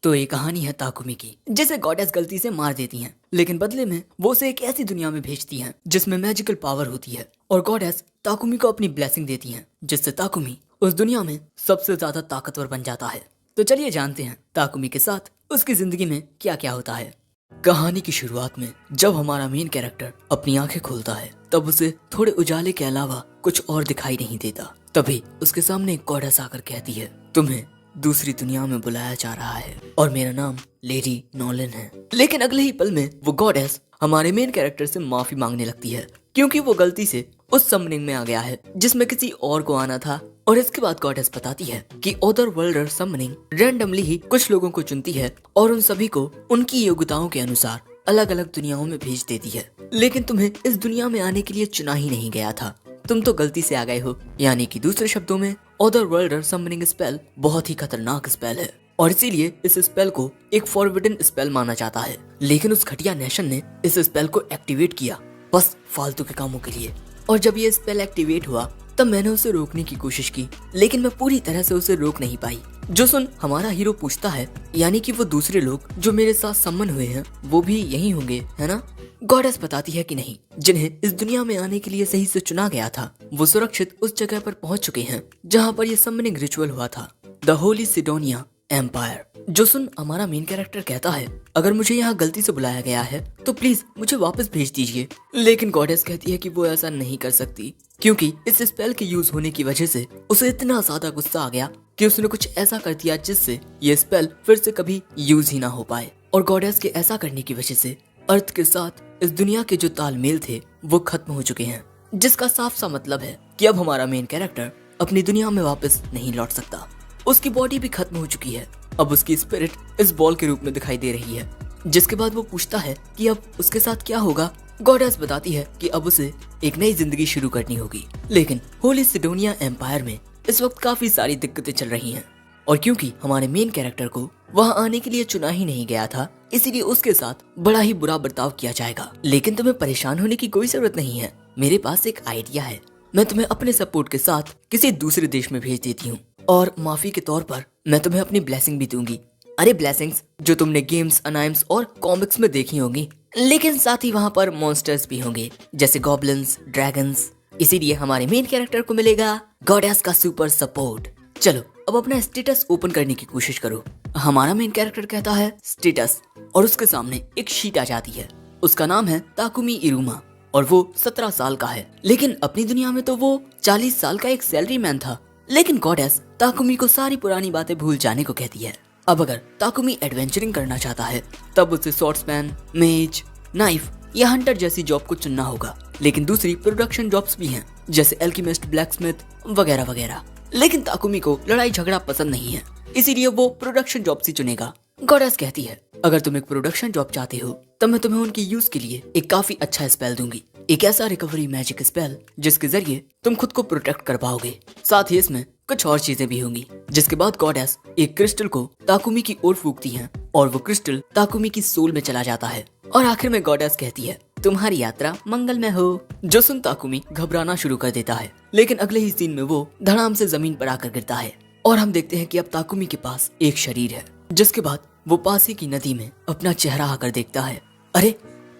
तो ये कहानी है ताकुमी की, जिसे गॉडेस गलती से मार देती हैं, लेकिन बदले में वो उसे एक ऐसी दुनिया में भेजती हैं जिसमें मैजिकल पावर होती है और गॉडेस ताकुमी को अपनी ब्लेसिंग देती हैं, जिससे ताकुमी उस दुनिया में सबसे ज्यादा ताकतवर बन जाता है। तो चलिए जानते हैं ताकुमी के साथ उसकी जिंदगी में क्या क्या होता है। कहानी की शुरुआत में जब हमारा मेन कैरेक्टर अपनी आंखें खोलता है तब उसे थोड़े उजाले के अलावा कुछ और दिखाई नहीं देता। तभी उसके सामने एक गॉडेस आकर कहती है, तुम्हें दूसरी दुनिया में बुलाया जा रहा है और मेरा नाम लेडी नॉलन है। लेकिन अगले ही पल में वो गॉडेस हमारे मेन कैरेक्टर से माफी मांगने लगती है क्योंकि वो गलती से उस समनिंग में आ गया है जिसमें किसी और को आना था। और इसके बाद गॉडेस बताती है कि अदर वर्ल्डर समनिंग रैंडमली ही कुछ लोगों को चुनती है और उन सभी को उनकी योग्यताओं के अनुसार अलग अलग दुनियाओं में भेज देती है। लेकिन तुम्हें इस दुनिया में आने के लिए चुना ही नहीं गया था, तुम तो गलती से आ गए हो। यानी कि दूसरे शब्दों में अदर वर्ल्डर समनिंग स्पेल बहुत ही खतरनाक स्पेल है और इसीलिए इस स्पेल को एक फॉरबिडन स्पेल माना जाता है। लेकिन उस घटिया नेशन ने इस स्पेल को एक्टिवेट किया बस फालतू के कामों के लिए। और जब ये स्पेल एक्टिवेट हुआ तब मैंने उसे रोकने की कोशिश की, लेकिन मैं पूरी तरह से उसे रोक नहीं पाई। जो सुन हमारा हीरो पूछता है, यानी कि वो दूसरे लोग जो मेरे साथ सम्मन हुए हैं वो भी यही होंगे, है ना? गॉडेस बताती है कि नहीं, जिन्हें इस दुनिया में आने के लिए सही से चुना गया था वो सुरक्षित उस जगह पर पहुंच चुके हैं जहां पर यह सम्मनिंग रिचुअल हुआ था, द होली सिडोनिया एम्पायर। जो सुन हमारा मेन कैरेक्टर कहता है, अगर मुझे यहाँ गलती से बुलाया गया है तो प्लीज मुझे वापस भेज दीजिए। लेकिन गॉडेस कहती है कि वो ऐसा नहीं कर सकती क्योंकि इस स्पेल के यूज होने की वजह से उसे इतना ज्यादा गुस्सा आ गया कि उसने कुछ ऐसा कर दिया जिससे ये स्पेल फिर से कभी यूज ही ना हो पाए। और गॉडेस के ऐसा करने की वजह से अर्थ के साथ इस दुनिया के जो तालमेल थे वो खत्म हो चुके हैं, जिसका साफ सा मतलब है कि अब हमारा मेन कैरेक्टर अपनी दुनिया में वापस नहीं लौट सकता। उसकी बॉडी भी खत्म हो चुकी है, अब उसकी स्पिरिट इस बॉल के रूप में दिखाई दे रही है। जिसके बाद वो पूछता है कि अब उसके साथ क्या होगा। गॉडेस बताती है कि अब उसे एक नई जिंदगी शुरू करनी होगी। लेकिन होली सिडोनिया एम्पायर में इस वक्त काफी सारी दिक्कतें चल रही हैं और क्योंकि हमारे मेन कैरेक्टर को वहां आने के लिए चुना ही नहीं गया था, इसीलिए उसके साथ बड़ा ही बुरा बर्ताव किया जाएगा। लेकिन तुम्हें परेशान होने की कोई जरूरत नहीं है, मेरे पास एक आइडिया है। मैं तुम्हें अपने सपोर्ट के साथ किसी दूसरे देश में भेज देती हूँ और माफी के तौर पर मैं तुम्हें अपनी ब्लेसिंग भी दूंगी। अरे ब्लेसिंग्स जो तुमने गेम्स, अनाइम्स और कॉमिक्स में देखी होंगी, लेकिन साथ ही वहाँ पर मॉन्स्टर्स भी होंगे जैसे गॉब्लिन्स, ड्रैगन्स। इसीलिए हमारे मेन कैरेक्टर को मिलेगा गॉडेस का सुपर सपोर्ट। चलो अब अपना स्टेटस ओपन करने की कोशिश करो। हमारा मेन कैरेक्टर कहता है स्टेटस और उसके सामने एक शीट आ जाती है। उसका नाम है ताकुमी इरुमा और वो 17 साल का है, लेकिन अपनी दुनिया में तो वो 40 साल का एक सैलरी मैन था। लेकिन गॉडेस ताकुमी को सारी पुरानी बातें भूल जाने को कहती है। अब अगर ताकुमी एडवेंचरिंग करना चाहता है तब उसे स्वॉर्ड्समैन, मेज, नाइफ या हंटर जैसी जॉब को चुनना होगा। लेकिन दूसरी प्रोडक्शन जॉब्स भी हैं जैसे एल्केमिस्ट, ब्लैकस्मिथ वगैरह वगैरह। लेकिन ताकुमी को लड़ाई झगड़ा पसंद नहीं है, इसीलिए वो प्रोडक्शन जॉब ही चुनेगा। गॉडेस कहती है, अगर तुम एक प्रोडक्शन जॉब चाहते हो तब मैं तुम्हें उनकी यूज के लिए एक काफी अच्छा स्पेल दूंगी, एक ऐसा रिकवरी मैजिक स्पेल जिसके जरिए तुम खुद को प्रोटेक्ट कर पाओगे। साथ ही इसमें कुछ और चीजें भी होंगी। जिसके बाद गॉडेस एक क्रिस्टल को ताकुमी की ओर फूंकती है और वो क्रिस्टल ताकुमी की सोल में चला जाता है। और आखिर में गॉडेस कहती है, तुम्हारी यात्रा मंगलमय हो। जो सुन ताकुमी घबराना शुरू कर देता है, लेकिन अगले ही सीन में वो धड़ाम से जमीन पर आकर गिरता है और हम देखते हैं कि अब ताकुमी के पास एक शरीर है। जिसके बाद वो पास ही की नदी में अपना चेहरा आकर देखता है, अरे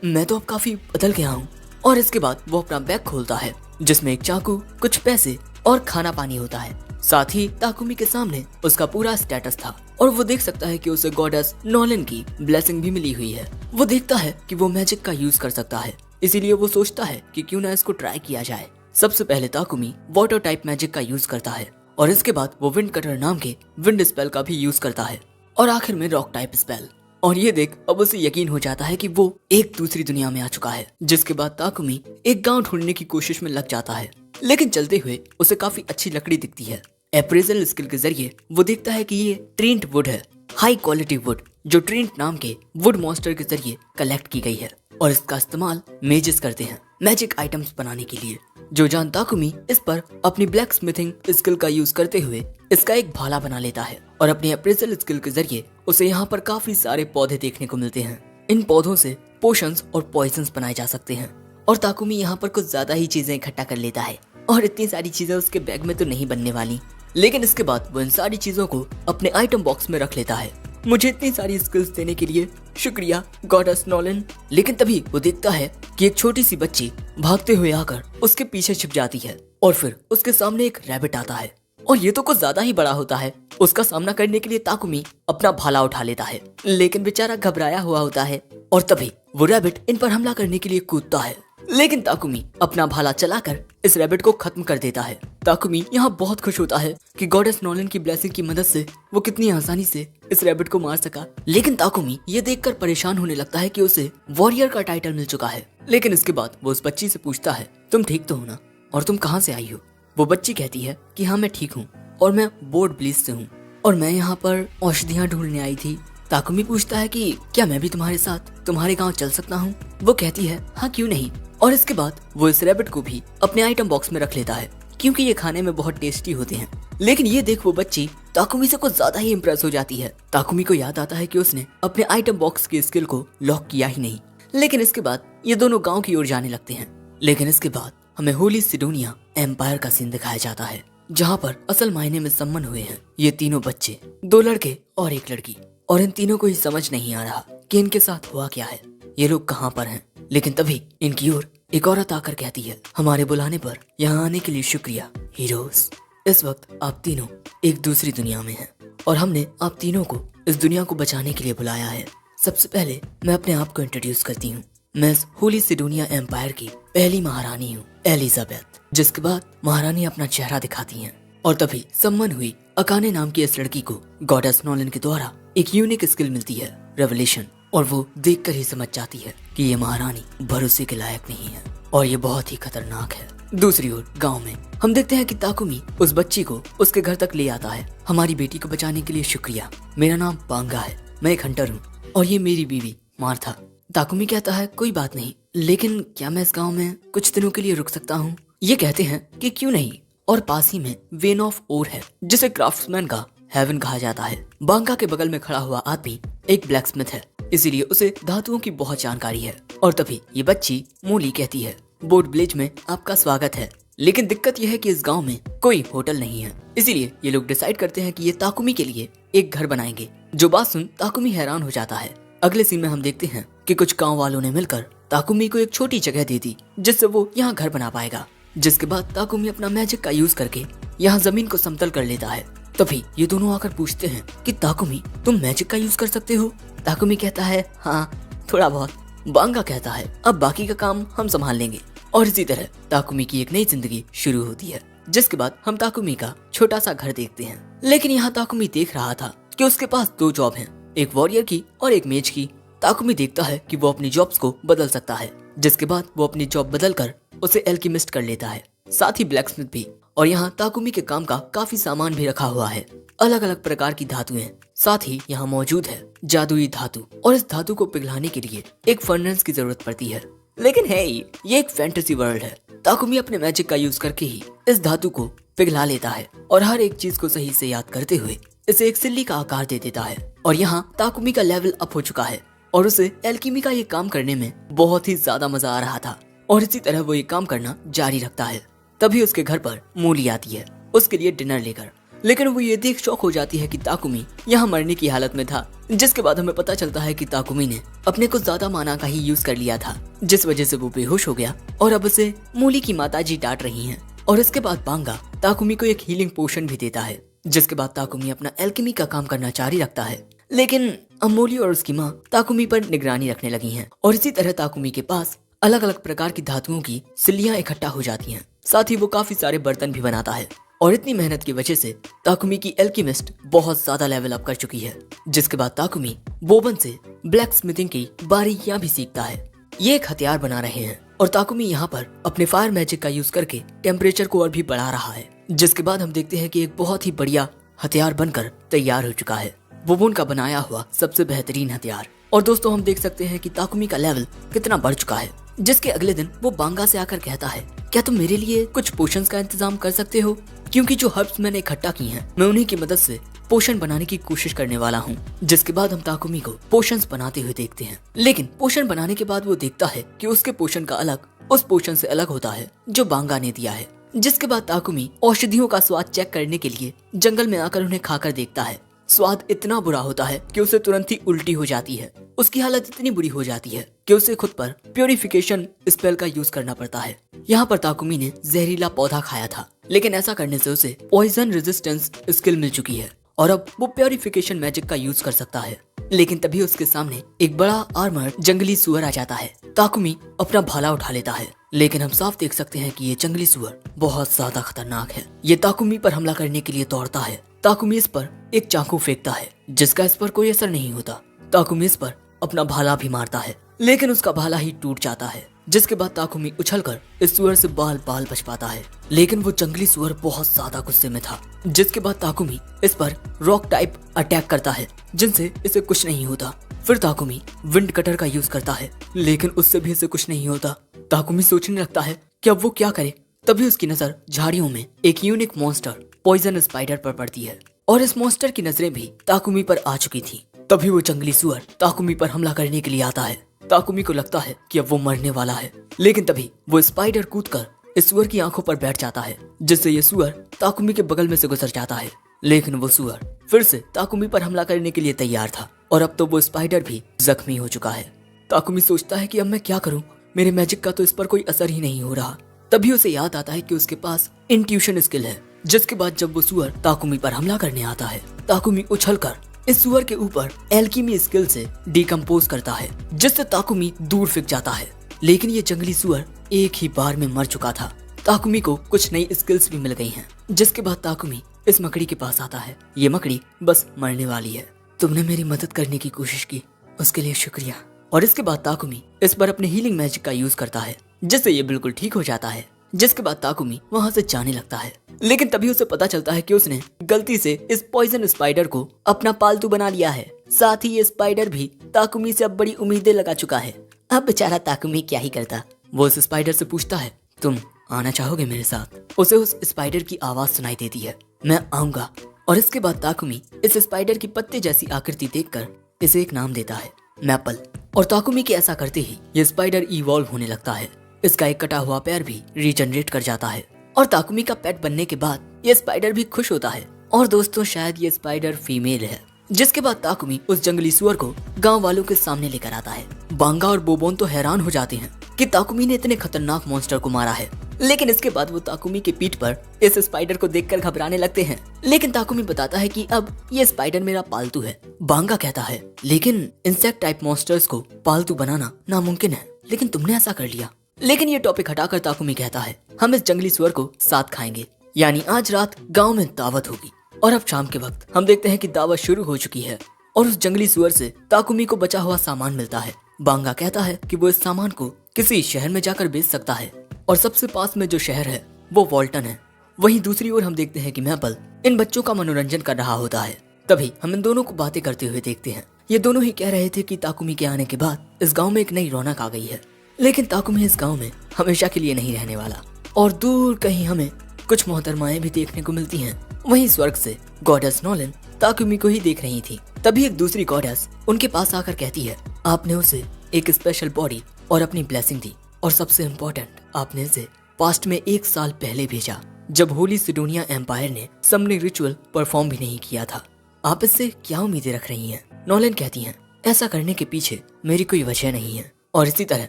मैं तो अब काफी बदल गया हूँ। और इसके बाद वो अपना बैग खोलता है जिसमें एक चाकू, कुछ पैसे और खाना पानी होता है। साथ ही ताकुमी के सामने उसका पूरा स्टेटस था और वो देख सकता है कि उसे गॉडेस नॉलन की ब्लेसिंग भी मिली हुई है। वो देखता है कि वो मैजिक का यूज कर सकता है, इसीलिए वो सोचता है कि क्यों ना इसको ट्राई किया जाए। सबसे पहले ताकुमी वाटर टाइप मैजिक का यूज करता है और इसके बाद वो विंड कटर नाम के विंड स्पेल का भी यूज करता है और आखिर में रॉक टाइप स्पेल। और ये देख अब उसे यकीन हो जाता है कि वो एक दूसरी दुनिया में आ चुका है। जिसके बाद ताकुमी एक गांव ढूंढने की कोशिश में लग जाता है, लेकिन चलते हुए उसे काफी अच्छी लकड़ी दिखती है। अप्रेजल स्किल के जरिए वो देखता है कि ये ट्रेंट वुड है, हाई क्वालिटी वुड जो ट्रेंट नाम के वुड मॉन्स्टर के जरिए कलेक्ट की गई है और इसका इस्तेमाल मेजेस करते हैं मैजिक आइटम्स बनाने के लिए। जो जान ताकुमी इस पर अपनी ब्लैक स्मिथिंग स्किल का यूज करते हुए इसका एक भाला बना लेता है और अपनी अप्रेजल स्किल के जरिए उसे यहाँ पर काफी सारे पौधे देखने को मिलते हैं। इन पौधों से पोशंस और पॉइजन्स बनाए जा सकते हैं और ताकुमी यहाँ पर कुछ ज्यादा ही चीजें इकट्ठा कर लेता है और इतनी सारी चीजें उसके बैग में तो नहीं बनने वाली। लेकिन इसके बाद वो इन सारी चीजों को अपने आइटम बॉक्स में रख लेता है। मुझे इतनी सारी स्किल्स देने के लिए शुक्रिया गॉडेस नॉलन। लेकिन तभी वो देखता है कि एक छोटी सी बच्ची भागते हुए आकर उसके पीछे छिप जाती है और फिर उसके सामने एक रैबिट आता है और ये तो कुछ ज्यादा ही बड़ा होता है। उसका सामना करने के लिए ताकुमी अपना भाला उठा लेता है, लेकिन बेचारा घबराया हुआ होता है और तभी वो रैबिट इन पर हमला करने के लिए कूदता है। लेकिन ताकुमी अपना भाला चलाकर इस रैबिट को खत्म कर देता है। ताकुमी यहाँ बहुत खुश होता है कि गॉडेस नॉलन की ब्लेसिंग की मदद से वो कितनी आसानी से इस रैबिट को मार सका। लेकिन ताकुमी ये देखकर परेशान होने लगता है कि उसे वॉरियर का टाइटल मिल चुका है। लेकिन इसके बाद वो उस बच्ची से पूछता है, तुम ठीक तो हो ना, और तुम कहाँ से आई हो? वो बच्ची कहती है कि हाँ मैं ठीक हूँ और मैं बोर्ड ब्लीच से हूँ और मैं यहाँ पर औषधियाँ ढूंढने आई थी। ताकुमी पूछता है कि क्या मैं भी तुम्हारे साथ तुम्हारे गांव चल सकता हूँ? वो कहती है हाँ क्यों नहीं। और इसके बाद वो इस रैबिट को भी अपने आइटम बॉक्स में रख लेता है क्योंकि ये खाने में बहुत टेस्टी होते हैं। लेकिन ये देख वो बच्ची ताकुमी से कुछ ज्यादा ही इम्प्रेस हो जाती है। ताकुमी को याद आता है कि उसने अपने आइटम बॉक्स की स्किल को लॉक किया ही नहीं। लेकिन इसके बाद ये दोनों गाँव की ओर जाने लगते हैं। लेकिन इसके बाद हमें होली सिडोनिया एम्पायर का सीन दिखाया जाता है जहाँ पर असल मायने में सम्मन हुए हैं ये तीनों बच्चे, 2 लड़के और 1 लड़की। और इन तीनों को ही समझ नहीं आ रहा कि इनके साथ हुआ क्या है, ये लोग कहाँ पर हैं। लेकिन तभी इनकी ओर एक औरत आकर कहती है, हमारे बुलाने पर यहाँ आने के लिए शुक्रिया हीरोज। इस वक्त आप तीनों एक दूसरी दुनिया में हैं और हमने आप तीनों को इस दुनिया को बचाने के लिए बुलाया है। सबसे पहले मैं अपने आप को इंट्रोड्यूस करती हूँ। मैं इस होली सिडोनिया एम्पायर की पहली महारानी हूँ, एलिजाबेथ। जिसके बाद महारानी अपना चेहरा दिखाती हैं और तभी सम्मन हुई अकाने नाम की इस लड़की को गॉडेस नॉलन के द्वारा एक यूनिक स्किल मिलती है, रेवलेशन। और वो देखकर ही समझ जाती है कि ये महारानी भरोसे के लायक नहीं है और ये बहुत ही खतरनाक है। दूसरी ओर गांव में हम देखते हैं कि ताकुमी उस बच्ची को उसके घर तक ले आता है। हमारी बेटी को बचाने के लिए शुक्रिया, मेरा नाम बांगा है, मैं एक हंटर हूँ और ये मेरी बीवी मार्था। ताकुमी कहता है कोई बात नहीं, लेकिन क्या मैं इस गांव में कुछ दिनों के लिए रुक सकता हूँ? ये कहते हैं कि क्यों नहीं। और पास ही में वेन ऑफ ओर है जिसे क्राफ्ट्समैन का हेवन कहा जाता है। बांगा के बगल में खड़ा हुआ आदमी एक ब्लैकस्मिथ है, इसीलिए उसे धातुओं की बहुत जानकारी है। और तभी ये बच्ची मोली कहती है, बोर्ड ब्लेज में आपका स्वागत है। लेकिन दिक्कत यह है कि इस गांव में कोई होटल नहीं है, इसीलिए ये लोग डिसाइड करते हैं कि ये ताकुमी के लिए एक घर बनाएंगे। जो बात सुन ताकुमी हैरान हो जाता है। अगले सीन में हम देखते हैं कि कुछ गांव वालों ने मिलकर ताकुमी को एक छोटी जगह दे दी जिससे वो यहाँ घर बना पाएगा। जिसके बाद ताकुमी अपना मैजिक का यूज करके यहाँ जमीन को समतल कर लेता है। तभी ये दोनों आकर पूछते हैं कि ताकुमी तुम मैजिक का यूज कर सकते हो? ताकुमी कहता है हाँ थोड़ा बहुत। बांगा कहता है अब बाकी का काम हम संभाल लेंगे। और इसी तरह ताकुमी की एक नई जिंदगी शुरू होती है। जिसके बाद हम ताकुमी का छोटा सा घर देखते हैं। लेकिन यहाँ ताकुमी देख रहा था कि उसके पास 2 जॉब हैं, एक वॉरियर की और एक मेज की। ताकुमी देखता है कि वो अपनी जॉब्स को बदल सकता है। जिसके बाद वो अपनी जॉब बदलकर उसे एल्केमिस्ट कर लेता है, साथ ही ब्लैकस्मिथ भी। और यहाँ ताकुमी के काम का काफी सामान भी रखा हुआ है, अलग अलग प्रकार की धातुएं। साथ ही यहाँ मौजूद है जादुई धातु और इस धातु को पिघलाने के लिए एक फर्नेस की जरूरत पड़ती है। लेकिन है ये एक फैंटेसी वर्ल्ड है। ताकुमी अपने मैजिक का यूज करके ही इस धातु को पिघला लेता है और हर एक चीज को सही से याद करते हुए इसे एक सिल्ली का आकार दे देता है। और यहाँ ताकुमी का लेवल अप हो चुका है और उसे एल्कीमी का ये काम करने में बहुत ही ज्यादा मजा आ रहा था और इसी तरह वो ये काम करना जारी रखता है। तभी उसके घर पर मोली आती है उसके लिए डिनर लेकर। लेकिन वो ये देख शॉक हो जाती है कि ताकुमी यहाँ मरने की हालत में था। जिसके बाद हमें पता चलता है कि ताकुमी ने अपने को ज्यादा माना का ही यूज कर लिया था, जिस वजह से वो बेहोश हो गया और अब उसे मोली की माताजी डांट रही हैं। और इसके बाद बांगा ताकुमी को एक हीलिंग पोशन भी देता है। जिसके बाद ताकुमी अपना एल्केमी का काम करना जारी रखता है। लेकिन अब मोली और उसकी माँ ताकुमी पर निगरानी रखने लगी हैं और इसी तरह ताकुमी के पास अलग अलग प्रकार की धातुओं की सिल्लियां इकट्ठा हो जाती हैं। साथ ही वो काफी सारे बर्तन भी बनाता है और इतनी मेहनत की वजह से ताकुमी की एल्केमिस्ट बहुत ज्यादा लेवल अप कर चुकी है। जिसके बाद ताकुमी बोबन से ब्लैक स्मिथिंग की बारीकियां भी सीखता है। ये एक हथियार बना रहे हैं और ताकुमी यहाँ पर अपने फायर मैजिक का यूज करके टेम्परेचर को और भी बढ़ा रहा है। जिसके बाद हम देखते हैं कि एक बहुत ही बढ़िया हथियार बनकर तैयार हो चुका है, बोबन का बनाया हुआ सबसे बेहतरीन हथियार। और दोस्तों हम देख सकते हैं कि ताकुमी का लेवल कितना बढ़ चुका है। जिसके अगले दिन वो बांगा से आकर कहता है, क्या तुम मेरे लिए कुछ पोशंस का इंतजाम कर सकते हो? क्योंकि जो हर्ब्स मैंने इकट्ठा की हैं, मैं उन्हीं की मदद से पोशन बनाने की कोशिश करने वाला हूँ। जिसके बाद हम ताकुमी को पोशंस बनाते हुए देखते हैं। लेकिन पोशन बनाने के बाद वो देखता है कि उसके पोशन का अलग उस पोशन से अलग होता है जो बांगा ने दिया है। जिसके बाद ताकुमी औषधियों का स्वाद चेक करने के लिए जंगल में आकर उन्हें खाकर देखता है। स्वाद इतना बुरा होता है कि उसे तुरंत ही उल्टी हो जाती है। उसकी हालत इतनी बुरी हो जाती है कि उसे खुद पर प्योरिफिकेशन स्पेल का यूज करना पड़ता है। यहाँ पर ताकुमी ने जहरीला पौधा खाया था, लेकिन ऐसा करने से उसे पॉइजन रेजिस्टेंस स्किल मिल चुकी है और अब वो प्योरिफिकेशन मैजिक का यूज कर सकता है। लेकिन तभी उसके सामने एक बड़ा आर्मर्ड जंगली सुअर आ जाता है। ताकुमी अपना भाला उठा लेता है, लेकिन हम साफ देख सकते हैं कि ये जंगली सुअर बहुत ज्यादा खतरनाक है। ये ताकुमी पर हमला करने के लिए दौड़ता है। ताकुमी इस पर एक चाकू फेंकता है, जिसका इस पर कोई असर नहीं होता। ताकुमी इस पर अपना भाला भी मारता है, लेकिन उसका भाला ही टूट जाता है। जिसके बाद ताकुमी उछलकर इस सुअर से बाल बाल बच पाता है, लेकिन वो जंगली सुअर बहुत ज्यादा गुस्से में था। जिसके बाद ताकुमी इस पर रॉक टाइप अटैक करता है, जिनसे इसे कुछ नहीं होता। फिर ताकुमी विंड कटर का यूज करता है, लेकिन उससे भी इसे कुछ नहीं होता। ताकुमी सोचने लगता है कि अब वो क्या करे। तभी उसकी नजर झाड़ियों में एक यूनिक मॉन्स्टर पॉइजन स्पाइडर पर पड़ती है, और इस मॉन्स्टर की नजरें भी ताकुमी पर आ चुकी थी। तभी वो जंगली सुअर ताकुमी पर हमला करने के लिए आता है। ताकुमी को लगता है कि अब वो मरने वाला है, लेकिन तभी वो स्पाइडर कूदकर इस सुअर की आंखों पर बैठ जाता है, जिससे ये सुअर ताकुमी के बगल में से गुजर जाता है। लेकिन वो सुअर फिर से ताकुमी पर हमला करने के लिए तैयार था, और अब तो वो स्पाइडर भी जख्मी हो चुका है। ताकुमी सोचता है कि अब मैं क्या करूं, मेरे मैजिक का तो इस पर कोई असर ही नहीं हो रहा। तभी उसे याद आता है कि उसके पास इंट्यूशन स्किल है। जिसके बाद जब वो सुअर ताकुमी पर हमला करने आता है, ताकुमी उछलकर इस सुअर के ऊपर एल्कीमी स्किल से डिकम्पोज करता है, जिससे ताकुमी दूर फेंक जाता है। लेकिन ये जंगली सुअर एक ही बार में मर चुका था। ताकुमी को कुछ नई स्किल्स भी मिल गई हैं। जिसके बाद ताकुमी इस मकड़ी के पास आता है। ये मकड़ी बस मरने वाली है। तुमने मेरी मदद करने की कोशिश की, उसके लिए शुक्रिया। और इसके बाद ताकुमी इस पर अपने हीलिंग मैजिक का यूज करता है, जिससे ये बिल्कुल ठीक हो जाता है। जिसके बाद ताकुमी वहाँ से जाने लगता है, लेकिन तभी उसे पता चलता है कि उसने गलती से इस पॉइजन स्पाइडर को अपना पालतू बना लिया है। साथ ही ये स्पाइडर भी ताकुमी से अब बड़ी उम्मीदें लगा चुका है। अब बेचारा ताकुमी क्या ही करता। वो उस स्पाइडर से पूछता है, तुम आना चाहोगे मेरे साथ? उसे उस स्पाइडर की आवाज सुनाई देती है, मैं आऊंगा। और इसके बाद ताकुमी इस स्पाइडर की पत्ते जैसी आकृति देखकर इसे एक नाम देता है, मैपल। और ताकुमी के ऐसा करते ही ये स्पाइडर इवॉल्व होने लगता है। इसका एक कटा हुआ पैर भी रीजनरेट कर जाता है, और ताकुमी का पेट बनने के बाद ये स्पाइडर भी खुश होता है। और दोस्तों, शायद ये स्पाइडर फीमेल है। जिसके बाद ताकुमी उस जंगली सुअर को गांव वालों के सामने लेकर आता है। बांगा और बोबोन तो हैरान हो जाते हैं कि ताकुमी ने इतने खतरनाक मॉन्स्टर को मारा है, लेकिन इसके बाद वो ताकुमी के पीठ पर इस स्पाइडर को देखकर घबराने लगते हैं। लेकिन ताकुमी बताता है कि अब ये स्पाइडर मेरा पालतू है। बांगा कहता है, लेकिन इंसेक्ट टाइप मॉन्स्टर्स को पालतू बनाना नामुमकिन है, लेकिन तुमने ऐसा कर लिया। लेकिन ये टॉपिक हटाकर ताकुमी कहता है, हम इस जंगली सुअर को साथ खाएंगे। यानी आज रात गांव में दावत होगी। और अब शाम के वक्त हम देखते हैं कि दावत शुरू हो चुकी है, और उस जंगली सुअर से ताकुमी को बचा हुआ सामान मिलता है। बांगा कहता है कि वो इस सामान को किसी शहर में जाकर बेच सकता है, और सबसे पास में जो शहर है वो वॉल्टन है। वहीं दूसरी ओर हम देखते हैं कि मैपल इन बच्चों का मनोरंजन कर रहा होता है। तभी हम इन दोनों को बातें करते हुए देखते हैं। ये दोनों ही कह रहे थे कि ताकुमी के आने के बाद इस गाँव में एक नई रौनक आ गई है, लेकिन ताकुमी इस गाँव में हमेशा के लिए नहीं रहने वाला। और दूर कहीं हमें कुछ मोहतरमाएं भी देखने को मिलती हैं। वहीं स्वर्ग से गॉडेस नॉलन ताकुमी को ही देख रही थी। तभी एक दूसरी गॉडेस उनके पास आकर कहती है, आपने उसे एक स्पेशल बॉडी और अपनी ब्लेसिंग दी, और सबसे इम्पोर्टेंट, आपने इसे पास्ट में 1 साल पहले भेजा, जब होली सिडोनिया एम्पायर ने समनिंग रिचुअल परफॉर्म भी नहीं किया था। आप इससे क्या उम्मीदें रख रही हैं? नॉलन कहती हैं, ऐसा करने के पीछे मेरी कोई वजह नहीं है। और इसी तरह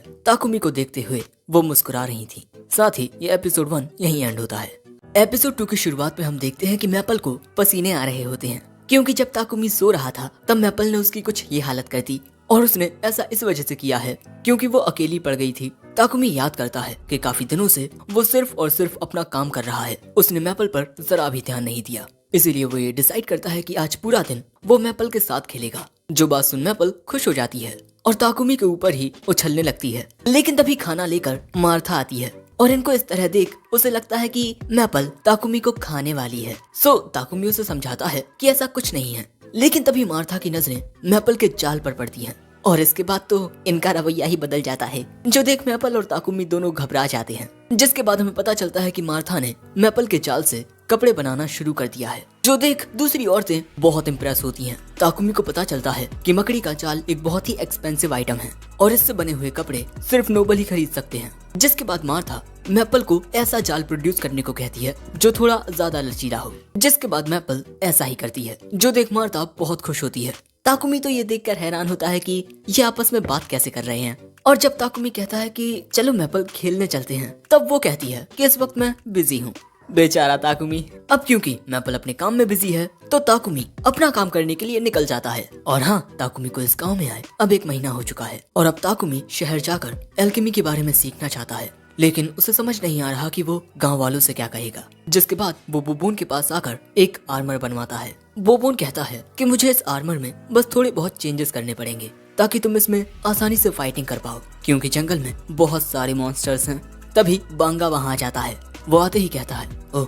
ताकुमी को देखते हुए वो मुस्कुरा रही थी। साथ ही ये एपिसोड 1 यहीं एंड होता है। एपिसोड 2 की शुरुआत में हम देखते हैं कि मैपल को पसीने आ रहे होते हैं, क्योंकि जब ताकुमी सो रहा था तब मैपल ने उसकी कुछ ये हालत कर दी, और उसने ऐसा इस वजह से किया है क्योंकि वो अकेली पड़ गई थी। ताकुमी याद करता है कि काफी दिनों से वो सिर्फ और सिर्फ अपना काम कर रहा है, उसने मैपल पर जरा भी ध्यान नहीं दिया। इसीलिए वो ये डिसाइड करता है कि आज पूरा दिन वो मैपल के साथ खेलेगा। जो बात सुन मैपल खुश हो जाती है और ताकुमी के ऊपर ही उछलने लगती है। लेकिन तभी खाना लेकर मार्था आती है, और इनको इस तरह देख उसे लगता है कि मैपल ताकुमी को खाने वाली है। सो ताकुमी उसे समझाता है कि ऐसा कुछ नहीं है। लेकिन तभी मार्था की नजरें मैपल के जाल पर पड़ती हैं, और इसके बाद तो इनका रवैया ही बदल जाता है, जो देख मैपल और ताकुमी दोनों घबरा जाते हैं। जिसके बाद हमें पता चलता है कि मार्था ने मैपल के जाल से कपड़े बनाना शुरू कर दिया है, जो देख दूसरी औरतें बहुत इम्प्रेस होती हैं। ताकुमी को पता चलता है कि मकड़ी का जाल एक बहुत ही एक्सपेंसिव आइटम है और इससे बने हुए कपड़े सिर्फ नोबल ही खरीद सकते हैं। जिसके बाद मार्था मैपल को ऐसा जाल प्रोड्यूस करने को कहती है जो थोड़ा ज्यादा लचीला हो, जिसके बाद मैपल ऐसा ही करती है, जो देख मार्था बहुत खुश होती है। ताकुमी तो ये देखकर हैरान होता है कि ये आपस में बात कैसे कर रहे हैं। और जब ताकुमी कहता है कि चलो मैपल खेलने चलते हैं, तब वो कहती है कि इस वक्त मैं बिजी हूँ। बेचारा ताकुमी। अब क्योंकि मैपल अपने काम में बिजी है तो ताकुमी अपना काम करने के लिए निकल जाता है। और हाँ, ताकुमी को इस गांव में आए अब 1 महीना हो चुका है और अब ताकुमी शहर जाकर एल्केमी के बारे में सीखना चाहता है, लेकिन उसे समझ नहीं आ रहा कि वो गांव वालों से क्या कहेगा। जिसके बाद वो बोबोन के पास आकर एक आर्मर बनवाता है। बोबोन कहता है कि मुझे इस आर्मर में बस थोड़े बहुत चेंजेस करने पड़ेंगे ताकि तुम इसमें आसानी से फाइटिंग कर पाओ, क्योंकि जंगल में बहुत सारे मॉन्स्टर्स हैं। तभी बांगा वहाँ आ जाता है। वो आते ही कहता है, ओह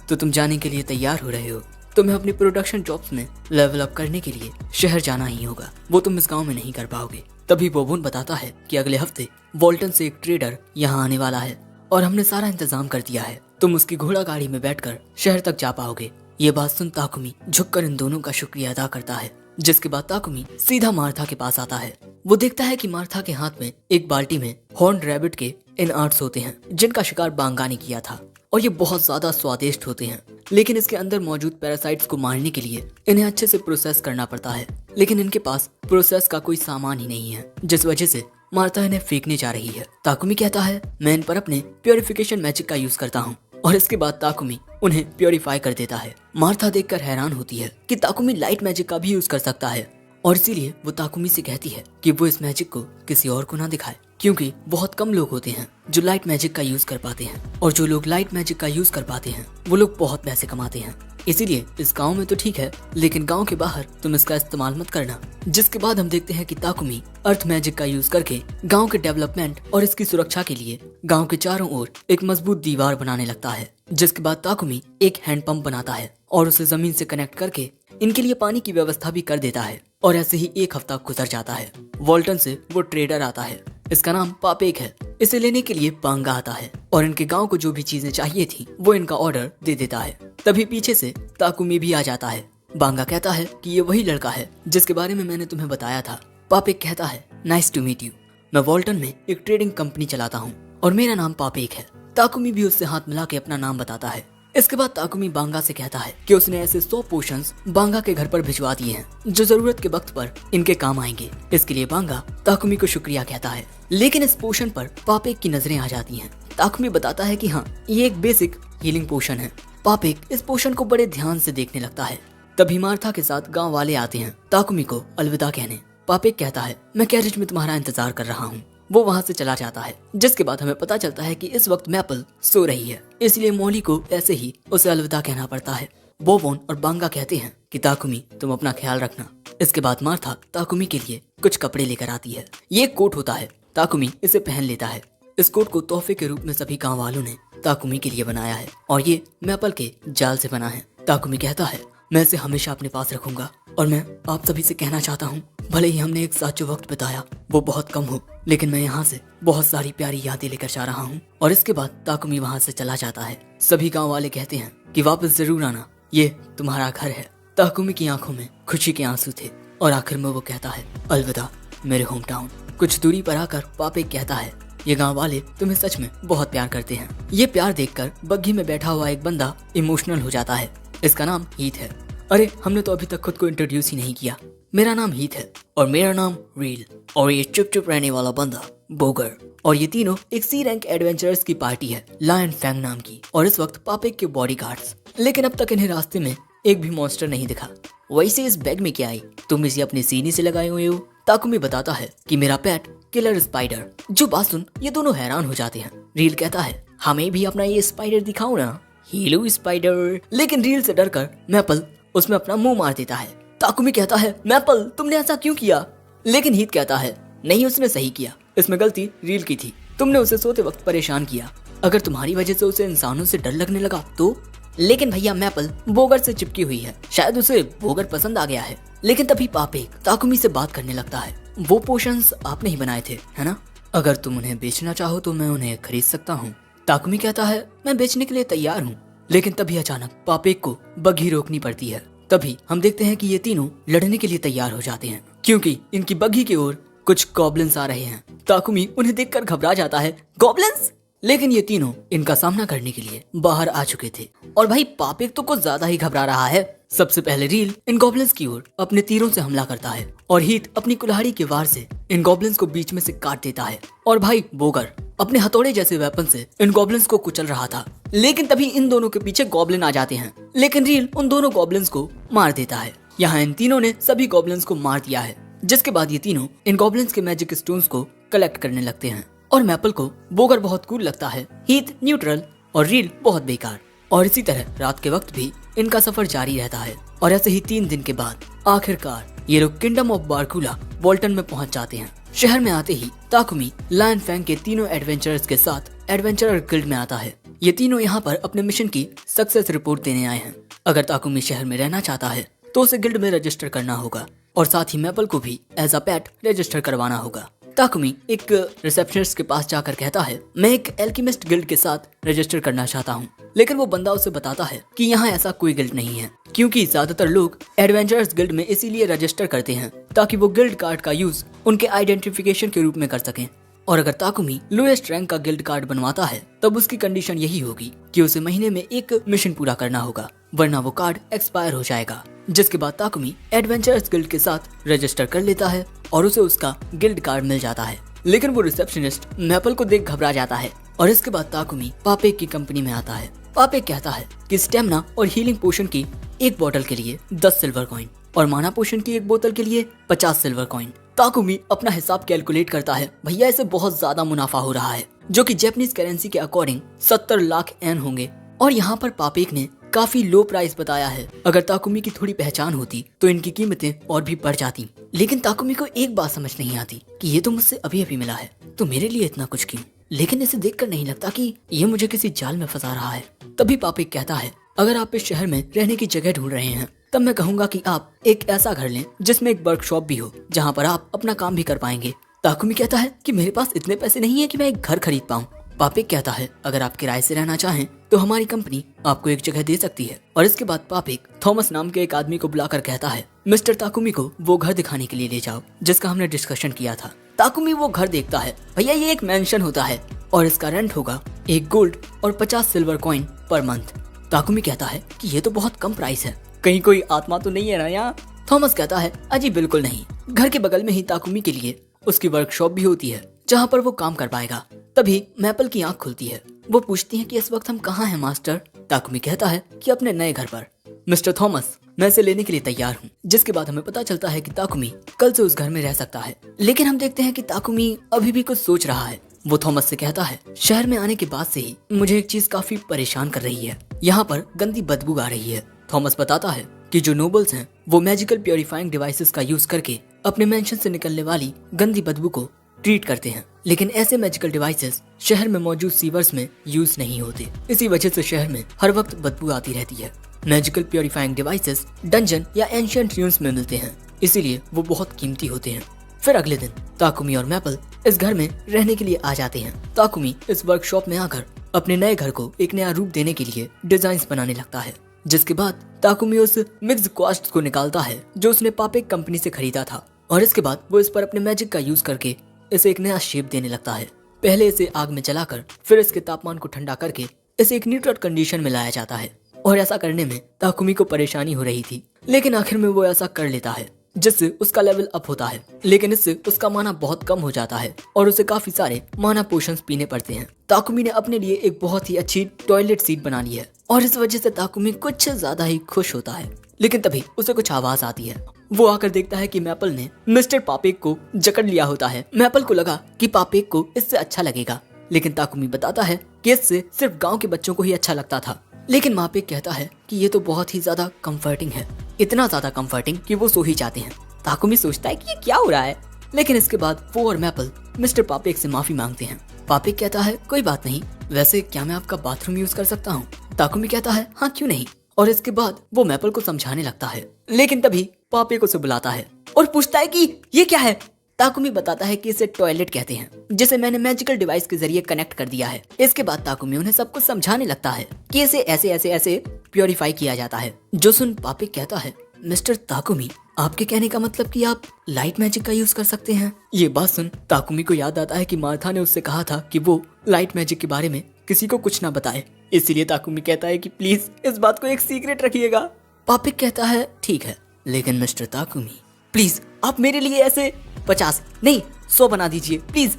तो तुम जाने के लिए तैयार हो रहे हो। तुम्हें अपनी प्रोडक्शन जॉब्स में लेवल अप करने के लिए शहर जाना ही होगा, वो तुम इस गांव में नहीं कर पाओगे। तभी बोबोन बताता है कि अगले हफ्ते वॉल्टन से एक ट्रेडर यहाँ आने वाला है और हमने सारा इंतजाम कर दिया है, तुम उसकी घोड़ा गाड़ी में बैठकर शहर तक जा पाओगे। ये बात सुन ताकुमी झुककर इन दोनों का शुक्रिया अदा करता है। जिसके बाद ताकुमी सीधा मार्था के पास आता है। वो देखता है कि मार्था के हाथ में एक बाल्टी में हॉर्न रैबिट के इन आर्ट्स होते हैं जिनका शिकार बांगा ने किया था और ये बहुत ज्यादा स्वादिष्ट होते हैं, लेकिन इसके अंदर मौजूद पैरासाइट्स को मारने के लिए इन्हें अच्छे से प्रोसेस करना पड़ता है, लेकिन इनके पास प्रोसेस का कोई सामान ही नहीं है, जिस वजह से मार्था इन्हें फेंकने जा रही है। ताकुमी कहता है मैं इन पर अपने प्योरिफिकेशन मैजिक का यूज करता हूँ और इसके बाद ताकुमी उन्हें प्योरीफाई कर देता है। मार्था देखकर हैरान होती है कि ताकुमी लाइट मैजिक का भी यूज कर सकता है और इसीलिए वो ताकुमी से कहती है कि वो इस मैजिक को किसी और को ना दिखाए, क्योंकि बहुत कम लोग होते हैं जो लाइट मैजिक का यूज कर पाते हैं और जो लोग लाइट मैजिक का यूज कर पाते हैं वो लोग बहुत पैसे कमाते हैं। इसीलिए इस गांव में तो ठीक है, लेकिन गांव के बाहर तुम इसका इस्तेमाल मत करना। जिसके बाद हम देखते हैं कि ताकुमी अर्थ मैजिक का यूज करके गांव के डेवलपमेंट और इसकी सुरक्षा के लिए गांव के चारों ओर एक मजबूत दीवार बनाने लगता है। जिसके बाद ताकुमी एक हैंडपंप बनाता है और उसे जमीन से कनेक्ट करके इनके लिए पानी की व्यवस्था भी कर देता है। और ऐसे ही 1 हफ्ता गुजर जाता है। वॉल्टन से वो ट्रेडर आता है, इसका नाम पापेक है। इसे लेने के लिए बांगा आता है और इनके गांव को जो भी चीजें चाहिए थी वो इनका ऑर्डर दे देता है। तभी पीछे से ताकुमी भी आ जाता है। बांगा कहता है कि ये वही लड़का है जिसके बारे में मैंने तुम्हें बताया था। पापेक कहता है नाइस टू मीट यू, मैं वॉल्टन में एक ट्रेडिंग कंपनी चलाता हूँ और मेरा नाम पापेक है। ताकुमी भी उससे हाथ मिला के अपना नाम बताता है। इसके बाद ताकुमी बांगा से कहता है कि उसने ऐसे 100 पोशंस बांगा के घर पर भिजवा दिए हैं जो जरूरत के वक्त पर इनके काम आएंगे। इसके लिए बांगा ताकुमी को शुक्रिया कहता है, लेकिन इस पोशन पर पापेक की नजरें आ जाती हैं। ताकुमी बताता है कि हाँ, ये एक बेसिक हीलिंग पोशन है। पापेक इस पोशन को बड़े ध्यान से देखने लगता है। तभी मार्था के साथ गाँव वाले आते हैं ताकुमी को अलविदा कहने। पापेक कहता है मैं गैरेज में तुम्हारा इंतजार कर रहा हूँ। वो वहाँ से चला जाता है। जिसके बाद हमें पता चलता है कि इस वक्त मैपल सो रही है, इसलिए मॉली को ऐसे ही उसे अलविदा कहना पड़ता है। बोबोन और बांगा कहते हैं कि ताकुमी तुम अपना ख्याल रखना। इसके बाद मार्था ताकुमी के लिए कुछ कपड़े लेकर आती है। ये एक कोट होता है, ताकुमी इसे पहन लेता है। इस कोट को तोहफे के रूप में सभी गाँव वालों ने ताकुमी के लिए बनाया है और ये मैपल के जाल से बना है। ताकुमी कहता है मैं इसे हमेशा अपने पास रखूंगा और मैं आप सभी से कहना चाहता हूँ, भले ही हमने एक साथ जो वक्त बिताया वो बहुत कम हो, लेकिन मैं यहाँ से बहुत सारी प्यारी यादें लेकर जा रहा हूँ। और इसके बाद ताकुमी वहाँ से चला जाता है। सभी गाँव वाले कहते हैं कि वापस जरूर आना, ये तुम्हारा घर है। ताकुमी की आंखों में खुशी के आंसू थे और आखिर में वो कहता है अलविदा मेरे होम टाउन। कुछ दूरी पर आकर पापेक कहता है ये गांव वाले तुम्हें सच में बहुत प्यार करते हैं। ये प्यार देखकर बग्घी में बैठा हुआ एक बंदा इमोशनल हो जाता है। इसका नाम हीथ है। अरे हमने तो अभी तक खुद को इंट्रोड्यूस ही नहीं किया। मेरा नाम हीथ है और मेरा नाम रील और ये चुप चुप रहने वाला बंदा बोगर। और ये तीनों एक सी रैंक एडवेंचरर्स की पार्टी है लायन फैंग नाम की, और इस वक्त पापेक के बॉडीगार्ड्स। लेकिन अब तक इन्हें रास्ते में एक भी मॉन्स्टर नहीं दिखा। वैसे इस बैग में क्या आई, तुम इसे अपने सीने से लगाए हुए हो। ताकुमी बताता है कि मेरा पेट किलर स्पाइडर। जो बात सुन ये दोनों हैरान हो जाते हैं। रील कहता है हमें भी अपना ये स्पाइडर दिखाओ ना, हीलो स्पाइडर। लेकिन रील से डरकर मैपल उसमें अपना मुंह मार देता है। ताकुमी कहता है मैपल तुमने ऐसा क्यों किया, लेकिन हीथ कहता है नहीं उसने सही किया, इसमें गलती रील की थी। तुमने उसे सोते वक्त परेशान किया, अगर तुम्हारी वजह से उसे इंसानों से डर लगने लगा तो। लेकिन भैया मैपल बोगर से चिपकी हुई है, शायद उसे बोगर पसंद आ गया है। लेकिन तभी पापेक ताकुमी से बात करने लगता है वो पोशंस आपने ही बनाए थे है ना, अगर तुम उन्हें बेचना चाहो तो मैं उन्हें खरीद सकता हूँ। ताकुमी कहता है मैं बेचने के लिए तैयार हूँ, लेकिन तभी अचानक पापेक को बग्घी रोकनी पड़ती है। तभी हम देखते हैं कि ये तीनों लड़ने के लिए तैयार हो जाते हैं, क्योंकि इनकी बग्घी की ओर कुछ गॉब्लिन्स आ रहे हैं। ताकुमी उन्हें देखकर घबरा जाता है। गॉब्लिन्स! लेकिन ये तीनों इनका सामना करने के लिए बाहर आ चुके थे और भाई पापेक तो कुछ ज्यादा ही घबरा रहा है। सबसे पहले रील इन गॉब्लिन्स की ओर अपने तीरों से हमला करता है और हीथ अपनी कुल्हाड़ी के वार से इन गॉब्लिन्स को बीच में से काट देता है और भाई बोगर अपने हथौड़े जैसे वेपन से इन गॉब्लिन्स को कुचल रहा था। लेकिन तभी इन दोनों के पीछे गॉब्लिन आ जाते हैं, लेकिन रील उन दोनों गॉब्लिन्स को मार देता है। यहाँ इन तीनों ने सभी गॉब्लिन्स को मार दिया है, जिसके बाद ये तीनों इन गॉब्लिन्स के मैजिक स्टोन्स को कलेक्ट करने लगते हैं और मैपल को बोगर बहुत कूल लगता है, हीथ न्यूट्रल और रील बहुत बेकार। और इसी तरह रात के वक्त भी इनका सफर जारी रहता है और ऐसे ही 3 दिन के बाद आखिरकार ये लोग किंगडम ऑफ बारकूला वॉल्टन में पहुंच जाते हैं। शहर में आते ही ताकुमी लायन फैंग के तीनों एडवेंचरर्स के साथ एडवेंचरर गिल्ड में आता है। ये तीनों यहाँ पर अपने मिशन की सक्सेस रिपोर्ट देने आए हैं। अगर ताकुमी शहर में रहना चाहता है तो उसे गिल्ड में रजिस्टर करना होगा और साथ ही मैपल को भी एज अ पेट रजिस्टर करवाना होगा। ताकुमी एक रिसेप्शनिस्ट के पास जाकर कहता है, मैं एक एल्केमिस्ट गिल्ड के साथ रजिस्टर करना चाहता हूँ, लेकिन वो बंदा उसे बताता है कि यहाँ ऐसा कोई गिल्ड नहीं है, क्योंकि ज्यादातर लोग एडवेंचरर्स गिल्ड में इसीलिए रजिस्टर करते हैं ताकि वो गिल्ड कार्ड का यूज उनके आइडेंटिफिकेशन के रूप में कर सकें। और अगर ताकुमी लोएस्ट रैंक का गिल्ड कार्ड बनवाता है तब उसकी कंडीशन यही होगी कि उसे महीने में एक मिशन पूरा करना होगा, वरना वो कार्ड एक्सपायर हो जाएगा। जिसके बाद ताकुमी एडवेंचरर्स गिल्ड के साथ रजिस्टर कर लेता है और उसे उसका गिल्ड कार्ड मिल जाता है। लेकिन वो रिसेप्शनिस्ट मैपल को देख घबरा जाता है और इसके बाद ताकुमी पापेक की कंपनी में आता है। पापेक कहता है कि स्टेमिना और हीलिंग पोशन की एक बोतल के लिए 10 सिल्वर कॉइन और माना पोशन की एक बोतल के लिए 50 सिल्वर कॉइन। ताकुमी अपना हिसाब कैलकुलेट करता है, भैया इसे बहुत ज्यादा मुनाफा हो रहा है, जो कि जापानीज करेंसी के अकॉर्डिंग 70 लाख एन होंगे। और यहाँ पर पापेक ने काफी लो प्राइस बताया है। अगर ताकुमी की थोड़ी पहचान होती तो इनकी कीमतें और भी बढ़ जाती। लेकिन ताकुमी को एक बात समझ नहीं आती कि ये तो मुझसे अभी अभी मिला है, तो मेरे लिए इतना कुछ क्यों। लेकिन इसे देखकर नहीं लगता कि ये मुझे किसी जाल में फंसा रहा है। तभी पापेक कहता है, अगर आप इस शहर में रहने की जगह ढूंढ रहे हैं तब मैं कहूंगा कि आप एक ऐसा घर लें जिसमें एक वर्कशॉप भी हो, जहाँ पर आप अपना काम भी कर पाएंगे। ताकुमी कहता है कि मेरे पास इतने पैसे नहीं है कि मैं एक घर खरीद पाऊँ। पापेक कहता है, अगर आप किराए से रहना चाहें तो हमारी कंपनी आपको एक जगह दे सकती है। और इसके बाद पापेक थॉमस नाम के एक आदमी को बुलाकर कहता है, मिस्टर ताकुमी को वो घर दिखाने के लिए ले जाओ जिसका हमने डिस्कशन किया था। ताकुमी वो घर देखता है, भैया ये एक मैंशन होता है और इसका रेंट होगा 1 गोल्ड और 50 silver coin per month. Takumi कहता है कि ये तो बहुत कम प्राइस है, कहीं कोई आत्मा तो नहीं है ना यहाँ। थॉमस कहता है, अजी बिल्कुल नहीं, घर के बगल में ही ताकुमी के लिए उसकी वर्कशॉप भी होती है जहाँ पर वो काम कर पाएगा। तभी मैपल की आंख खुलती है। वो पूछती है कि इस वक्त हम कहाँ हैं मास्टर। ताकुमी कहता है कि अपने नए घर पर। मिस्टर थॉमस, मैं इसे लेने के लिए तैयार हूँ। जिसके बाद हमें पता चलता है कि ताकुमी कल से उस घर में रह सकता है। लेकिन हम देखते हैं कि ताकुमी अभी भी कुछ सोच रहा है। वो थॉमस से कहता है, शहर में आने के बाद से ही मुझे एक चीज काफी परेशान कर रही है, यहाँ पर गंदी बदबू आ रही है। थॉमस बताता है कि जो नोबल्स हैं वो मैजिकल प्योरीफाइंग डिवाइसेस का यूज करके अपने मेंशन से निकलने वाली गंदी बदबू को ट्रीट करते हैं, लेकिन ऐसे मैजिकल डिवाइसेस शहर में मौजूद सीवर्स में यूज नहीं होते। इसी वजह से शहर में हर वक्त बदबू आती रहती है। मैजिकल प्योरीफाइंग डिवाइसेस डंजन या एंशिएंट रून्स में मिलते हैं, इसीलिए वो बहुत कीमती होते हैं। फिर अगले दिन ताकुमी और मैपल इस घर में रहने के लिए आ जाते हैं। ताकुमी इस वर्कशॉप में आकर अपने नए घर को एक नया रूप देने के लिए डिजाइन बनाने लगता है। जिसके बाद ताकुमी उस मिक्स क्वास्ट को निकालता है जो उसने पापेक कंपनी से खरीदा था, और इसके बाद वो इस पर अपने मैजिक का यूज करके इसे एक नया शेप देने लगता है। पहले इसे आग में जलाकर फिर इसके तापमान को ठंडा करके इसे एक न्यूट्रल कंडीशन में लाया जाता है। और ऐसा करने में ताकुमी को परेशानी हो रही थी, लेकिन आखिर में वो ऐसा कर लेता है जिससे उसका लेवल अप होता है। लेकिन इससे उसका माना बहुत कम हो जाता है और उसे काफी सारे माना पोशंस पीने पड़ते हैं। ताकुमी ने अपने लिए एक बहुत ही अच्छी टॉयलेट सीट बना ली है और इस वजह से ताकुमी कुछ ज्यादा ही खुश होता है। लेकिन तभी उसे कुछ आवाज आती है। वो आकर देखता है कि मैपल ने मिस्टर पापेक को जकड़ लिया होता है। मैपल को लगा कि पापेक को इससे अच्छा लगेगा, लेकिन ताकुमी बताता है कि इससे सिर्फ गांव के बच्चों को ही अच्छा लगता था। लेकिन पापेक कहता है कि ये तो बहुत ही ज्यादा कंफर्टिंग है, इतना ज्यादा कंफर्टिंग कि वो सो ही जाते हैं। ताकुमी सोचता है कि ये क्या हो रहा है, लेकिन इसके बाद वो और मैपल मिस्टर पापेक से माफी मांगते हैं। पापेक कहता है, कोई बात नहीं, वैसे क्या मैं आपका बाथरूम यूज कर सकता हूँ? ताकुमी कहता है, हाँ क्यों नहीं। और इसके बाद वो मैपल को समझाने लगता है, लेकिन तभी पापेक उसे बुलाता है और पूछता है कि ये क्या है। ताकुमी बताता है कि इसे टॉयलेट कहते हैं, जिसे मैंने मैजिकल डिवाइस के जरिए कनेक्ट कर दिया है। इसके बाद ताकुमी उन्हें सब कुछ समझाने लगता है कि इसे ऐसे ऐसे ऐसे प्योरीफाई किया जाता है। जो सुन पापिक कहता है, मिस्टर ताकुमी, आपके कहने का मतलब कि आप लाइट मैजिक का यूज कर सकते हैं। ये बात सुन ताकुमी को याद आता है कि मार्था ने उससे कहा था कि वो लाइट मैजिक के बारे में किसी को कुछ ना बताए। इसीलिए ताकुमी कहता है कि प्लीज इस बात को एक सीक्रेट रखिएगा। पापिक कहता है, ठीक है, लेकिन मिस्टर ताकुमी प्लीज आप मेरे लिए ऐसे 50 नहीं 100 बना दीजिए प्लीज।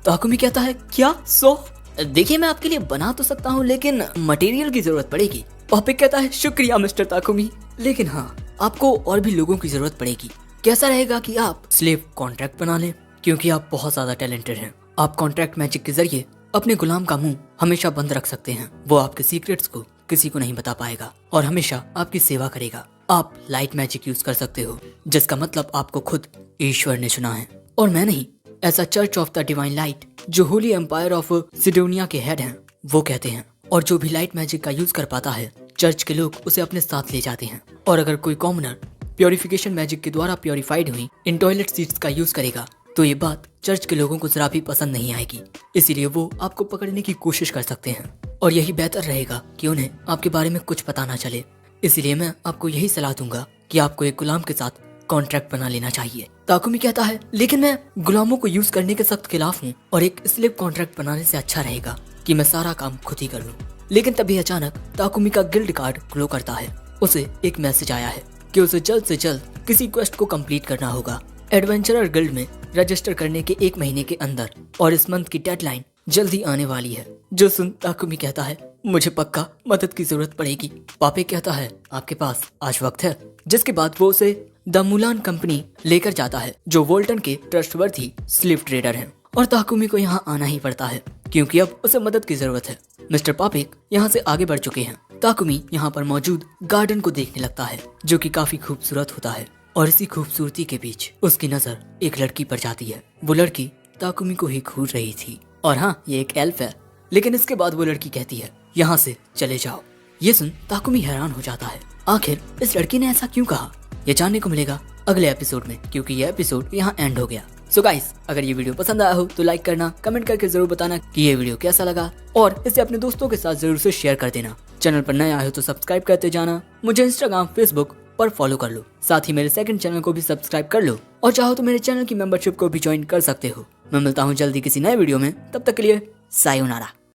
ताकुमी कहता है, क्या 100? देखिए मैं आपके लिए बना तो सकता हूँ, लेकिन मटेरियल की जरूरत पड़ेगी। पापिक कहता है, शुक्रिया मिस्टर ताकुमी, लेकिन हाँ आपको और भी लोगों की जरूरत पड़ेगी। कैसा रहेगा कि आप स्लेव कॉन्ट्रैक्ट बना लें, क्योंकि आप बहुत ज्यादा टैलेंटेड हैं। आप कॉन्ट्रैक्ट मैजिक के जरिए अपने गुलाम का मुंह हमेशा बंद रख सकते हैं। वो आपके सीक्रेट्स को किसी को नहीं बता पाएगा और हमेशा आपकी सेवा करेगा। आप लाइट मैजिक यूज कर सकते हो, जिसका मतलब आपको खुद ईश्वर ने चुना है और मैं नहीं। ऐसा church of the divine light, जो होली एम्पायर ऑफ सिडोनिया के हेड हैं, वो कहते हैं। और जो भी लाइट मैजिक का यूज कर पाता है, चर्च के लोग उसे अपने साथ ले जाते हैं। और अगर कोई कॉमनर प्योरिफिकेशन मैजिक के द्वारा प्योरीफाइड हुई इन टॉयलेट सीट्स का यूज करेगा, तो ये बात चर्च के लोगों को जरा भी पसंद नहीं आएगी। इसीलिए वो आपको पकड़ने की कोशिश कर सकते हैं और यही बेहतर रहेगा कि उन्हें आपके बारे में कुछ पता ना चले। इसीलिए मैं आपको यही सलाह दूंगा कि आपको एक गुलाम के साथ कॉन्ट्रैक्ट बना लेना चाहिए। ताकुमी कहता है, लेकिन मैं गुलामों को यूज करने के सख्त खिलाफ हूँ और एक स्लेव कॉन्ट्रैक्ट बनाने से अच्छा रहेगा कि मैं सारा काम खुद ही कर लूँ। लेकिन तभी अचानक ताकुमी का गिल्ड कार्ड ग्लो करता है। उसे एक मैसेज आया है कि उसे जल्द से जल्द किसी क्वेस्ट को कंप्लीट करना होगा एडवेंचरर गिल्ड में रजिस्टर करने के 1 महीने के अंदर, और इस मंथ की डेडलाइन जल्दी आने वाली है। जो सुन ताकुमी कहता है, मुझे पक्का मदद की जरूरत पड़ेगी। पापिक कहता है, आपके पास आज वक्त है। जिसके बाद वो उसे द मुलान कंपनी लेकर जाता है, जो वोल्टन के ट्रस्टवर्थी स्लेव ट्रेडर हैं। और ताकुमी को यहाँ आना ही पड़ता है क्योंकि अब उसे मदद की जरूरत है। मिस्टर पापिक यहाँ से आगे बढ़ चुके हैं। ताकुमी यहाँ पर मौजूद गार्डन को देखने लगता है, जो कि काफी खूबसूरत होता है। और इसी खूबसूरती के बीच उसकी नजर एक लड़की पर जाती है। वो लड़की ताकुमी को ही घूर रही थी। और हाँ, ये एक एल्फ है। लेकिन इसके बाद वो लड़की कहती है, यहाँ से चले जाओ। ये सुन ताकुमी हैरान हो जाता है। आखिर इस लड़की ने ऐसा क्यों कहा, ये जानने को मिलेगा अगले एपिसोड में, क्योंकि ये एपिसोड यहाँ एंड हो गया। सो गाइस, अगर ये वीडियो पसंद आया हो तो लाइक करना, कमेंट करके जरूर बताना कि ये वीडियो कैसा लगा और इसे अपने दोस्तों के साथ जरूर से शेयर कर देना। चैनल पर नए आए हो तो सब्सक्राइब करते जाना। मुझे इंस्टाग्राम, फेसबुक पर फॉलो कर लो। साथ ही मेरे सेकंड चैनल को भी सब्सक्राइब कर लो और चाहो तो मेरे चैनल की मेंबरशिप को भी ज्वाइन कर सकते हो। मैं मिलता हूँ जल्दी किसी नए वीडियो में। तब तक के लिए सायोनारा।